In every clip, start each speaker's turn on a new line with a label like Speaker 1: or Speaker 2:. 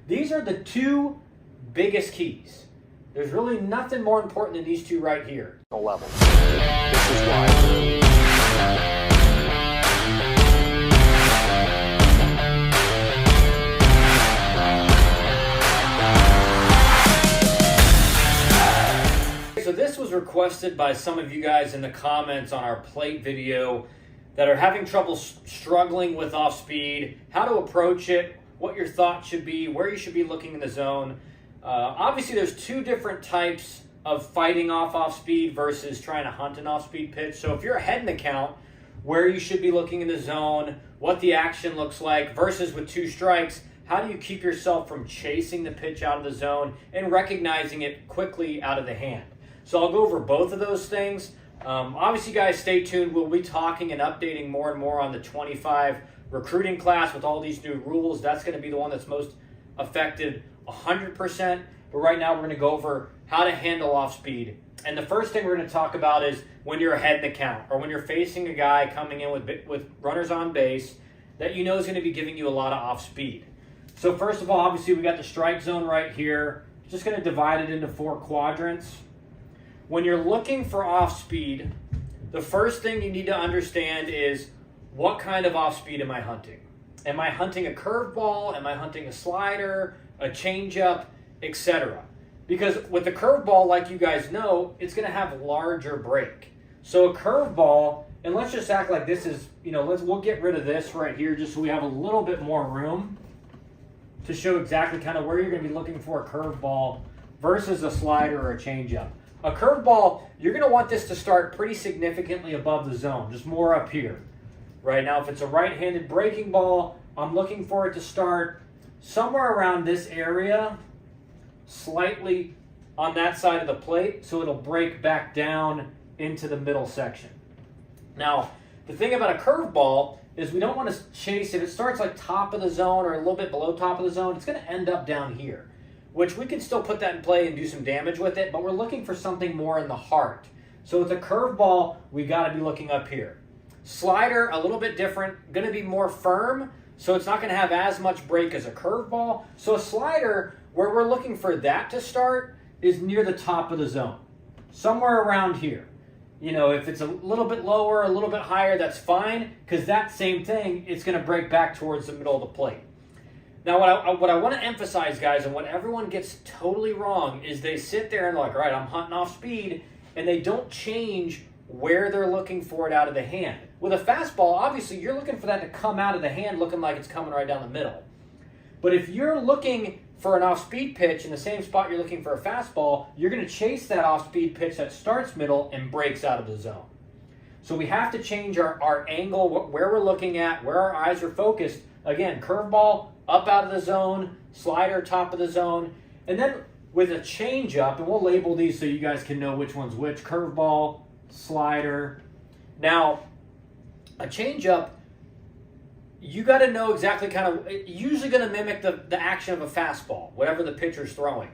Speaker 1: These are the two biggest keys. There's really nothing more important than these two right here.
Speaker 2: Level. This is why.
Speaker 1: So this was requested by some of you guys in the comments on our plate video that are having trouble struggling with off speed, how to approach it, what your thoughts should be, where you should be looking in the zone. Obviously, there's two different types of fighting off speed versus trying to hunt an off speed pitch. So if you're ahead in the count, where you should be looking in the zone, what the action looks like, versus with two strikes, how do you keep yourself from chasing the pitch out of the zone and recognizing it quickly out of the hand? So I'll go over both of those things. Obviously, guys, stay tuned. We'll be talking and updating more and more on the 25 recruiting class with all these new rules. That's going to be the one that's most effective 100%. But right now, we're going to go over how to handle off speed. And the first thing we're going to talk about is when you're ahead in the count or when you're facing a guy coming in with runners on base that you know is going to be giving you a lot of off speed. So first of all, obviously, we got the strike zone right here. Just going to divide it into 4 quadrants. When you're looking for off speed, the first thing you need to understand is what kind of off speed am I hunting? Am I hunting a curveball? Am I hunting a slider, a changeup, etc.? Because with the curveball, like you guys know, it's going to have larger break. So a curveball, and let's just act like this is, we'll get rid of this right here just so we have a little bit more room to show exactly kind of where you're going to be looking for a curveball versus a slider or a changeup. A curveball, you're going to want this to start pretty significantly above the zone, just more up here. Right now, if it's a right-handed breaking ball, I'm looking for it to start somewhere around this area, slightly on that side of the plate, so it'll break back down into the middle section. Now, the thing about a curveball is we don't want to chase, if it starts like top of the zone or a little bit below top of the zone, it's going to end up down here, which we can still put that in play and do some damage with it, but we're looking for something more in the heart. So with a curveball, we got to be looking up here. Slider, a little bit different, going to be more firm, so it's not going to have as much break as a curveball. So a slider, where we're looking for that to start, is near the top of the zone, somewhere around here. If it's a little bit lower, a little bit higher, that's fine, because that same thing, it's going to break back towards the middle of the plate. Now, what I want to emphasize, guys, and what everyone gets totally wrong is they sit there and they're like, all right, I'm hunting off speed, and they don't change where they're looking for it out of the hand. With a fastball, obviously, you're looking for that to come out of the hand looking like it's coming right down the middle. But if you're looking for an off-speed pitch in the same spot you're looking for a fastball, you're going to chase that off-speed pitch that starts middle and breaks out of the zone. So we have to change our angle, where we're looking at, where our eyes are focused. Again, curveball, up out of the zone, slider, top of the zone. And then with a changeup, and we'll label these so you guys can know which one's which, curveball, slider. Now, a changeup, you got to know exactly usually going to mimic the action of a fastball, whatever the pitcher's throwing.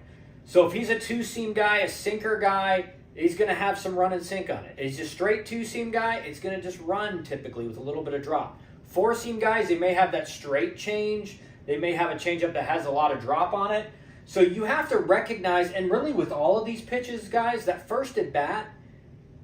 Speaker 1: So if he's a two-seam guy, a sinker guy, he's going to have some run and sink on it. If he's a straight two-seam guy, it's going to just run typically with a little bit of drop. Four-seam guys, they may have that straight change. They may have a changeup that has a lot of drop on it. So you have to recognize, and really with all of these pitches, guys, that first at bat,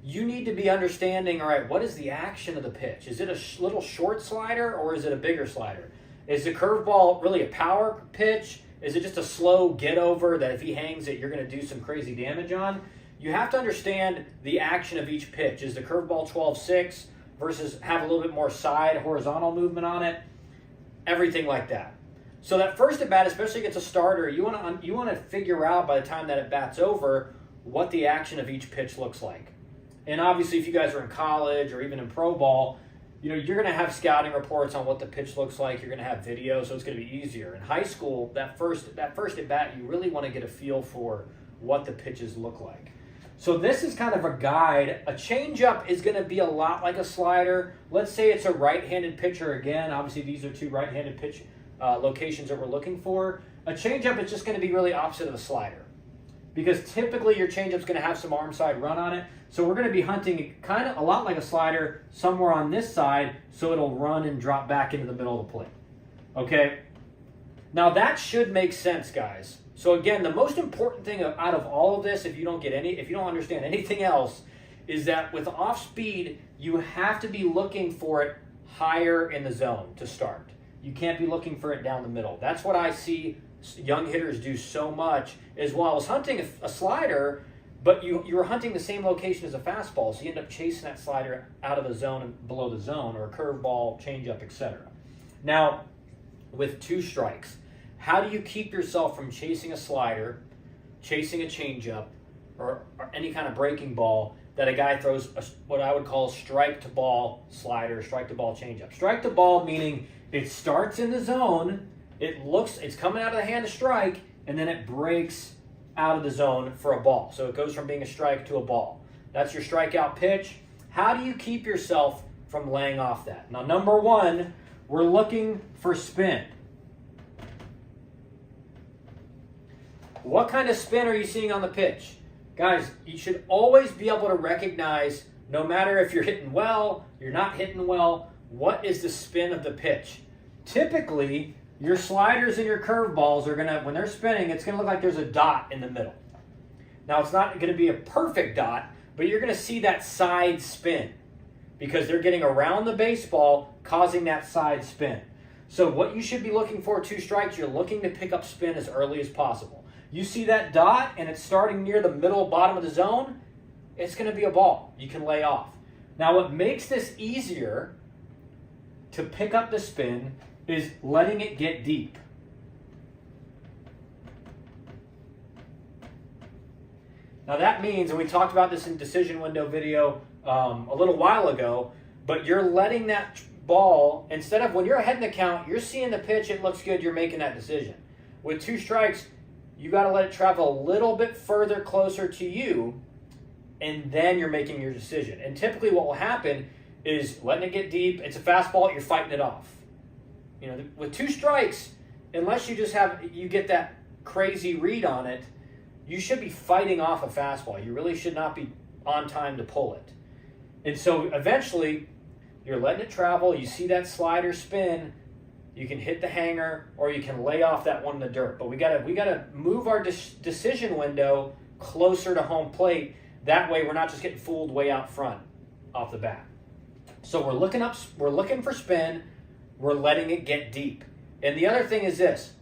Speaker 1: you need to be understanding, all right, what is the action of the pitch? Is it a little short slider or is it a bigger slider? Is the curveball really a power pitch? Is it just a slow get over that if he hangs it, you're going to do some crazy damage on? You have to understand the action of each pitch. Is the curveball 12-6 versus have a little bit more side horizontal movement on it? Everything like that. So that first at bat, especially against a starter, you want to figure out by the time that at bat's over what the action of each pitch looks like. And obviously, if you guys are in college or even in pro ball, you're going to have scouting reports on what the pitch looks like. You're going to have video, so it's going to be easier. In high school, that first at bat, you really want to get a feel for what the pitches look like. So this is kind of a guide. A changeup is going to be a lot like a slider. Let's say it's a right-handed pitcher again. Obviously, these are two right-handed pitch locations that we're looking for. A changeup is just going to be really opposite of a slider, because typically your changeup's going to have some arm side run on it. So we're going to be hunting kind of a lot like a slider somewhere on this side, so it'll run and drop back into the middle of the plate. Okay? Now that should make sense, guys. So again, the most important thing out of all of this, if you don't understand anything else, is that with off speed, you have to be looking for it higher in the zone to start. You can't be looking for it down the middle. That's what I see young hitters do so much, is while I was hunting a slider, but you were hunting the same location as a fastball, so you end up chasing that slider out of the zone and below the zone, or a curveball, changeup, etc. Now, with 2 strikes, how do you keep yourself from chasing a slider, chasing a changeup, or any kind of breaking ball that a guy throws what I would call strike to ball slider, strike to ball changeup? Strike to ball meaning it starts in the zone, it's coming out of the hand to strike, and then it breaks out of the zone for a ball. So it goes from being a strike to a ball. That's your strikeout pitch. How do you keep yourself from laying off that? Now, number 1, we're looking for spin. What kind of spin are you seeing on the pitch? Guys, you should always be able to recognize, no matter if you're hitting well, you're not hitting well, what is the spin of the pitch? Typically, your sliders and your curveballs are gonna, when they're spinning, it's gonna look like there's a dot in the middle. Now, it's not gonna be a perfect dot, but you're gonna see that side spin because they're getting around the baseball, causing that side spin. So what you should be looking for 2 strikes, you're looking to pick up spin as early as possible. You see that dot and it's starting near the middle bottom of the zone, it's going to be a ball. You can lay off. Now, what makes this easier to pick up the spin is letting it get deep. Now that means, and we talked about this in decision window video a little while ago, but you're letting that ball, instead of when you're ahead in the count, you're seeing the pitch, it looks good, you're making that decision. With 2 strikes, you got to let it travel a little bit further closer to you, and then you're making your decision. And typically what will happen is letting it get deep, it's a fastball, you're fighting it off. You know, with 2 strikes, unless you get that crazy read on it, you should be fighting off a fastball. You really should not be on time to pull it. And so eventually, you're letting it travel, you see that slider spin, you can hit the hanger, or you can lay off that one in the dirt. But we gotta move our decision window closer to home plate. That way, we're not just getting fooled way out front off the bat. So we're looking for spin. We're letting it get deep. And the other thing is this: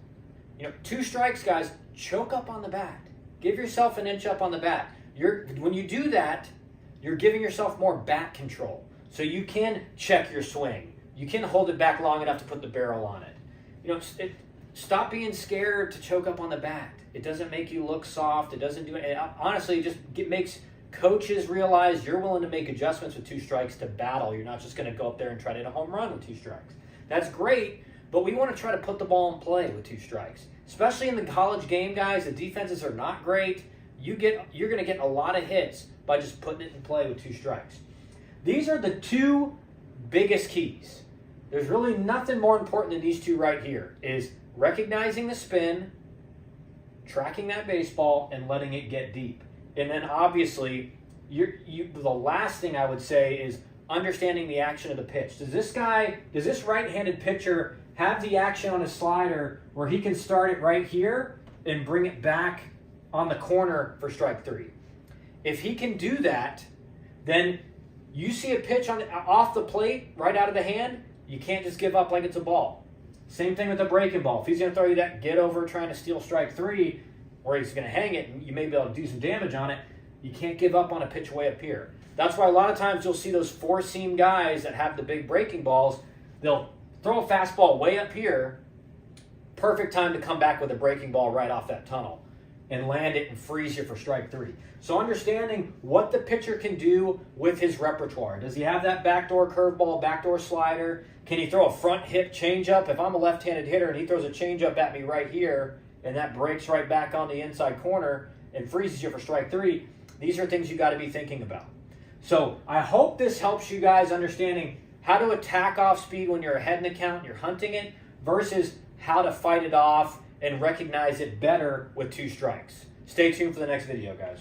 Speaker 1: 2 strikes, guys. Choke up on the bat. Give yourself an inch up on the bat. When you do that, you're giving yourself more bat control. So you can check your swing. You can hold it back long enough to put the barrel on it. Stop being scared to choke up on the bat. It doesn't make you look soft. It doesn't do it. Honestly, it makes coaches realize you're willing to make adjustments with 2 strikes to battle. You're not just going to go up there and try to hit a home run with 2 strikes. That's great, but we want to try to put the ball in play with 2 strikes. Especially in the college game, guys, the defenses are not great. You're going to get a lot of hits by just putting it in play with 2 strikes. These are the 2 biggest keys. There's really nothing more important than these 2 right here, is recognizing the spin, tracking that baseball, and letting it get deep. And then obviously, the last thing I would say is understanding the action of the pitch. Does this right-handed pitcher have the action on his slider where he can start it right here and bring it back on the corner for strike 3? If he can do that, then you see a pitch off the plate, right out of the hand, you can't just give up like it's a ball. Same thing with the breaking ball. If he's going to throw you that get over trying to steal strike 3, or he's going to hang it and you may be able to do some damage on it, you can't give up on a pitch way up here. That's why a lot of times you'll see those 4-seam guys that have the big breaking balls, they'll throw a fastball way up here, perfect time to come back with a breaking ball right off that tunnel and land it and freeze you for strike 3. So understanding what the pitcher can do with his repertoire. Does he have that backdoor curveball, backdoor slider? Can he throw a front hip changeup? If I'm a left-handed hitter and he throws a changeup at me right here and that breaks right back on the inside corner and freezes you for strike 3, these are things you got to be thinking about. So I hope this helps you guys understanding how to attack off speed when you're ahead in the count, you're hunting it, versus how to fight it off and recognize it better with 2 strikes. Stay tuned for the next video, guys.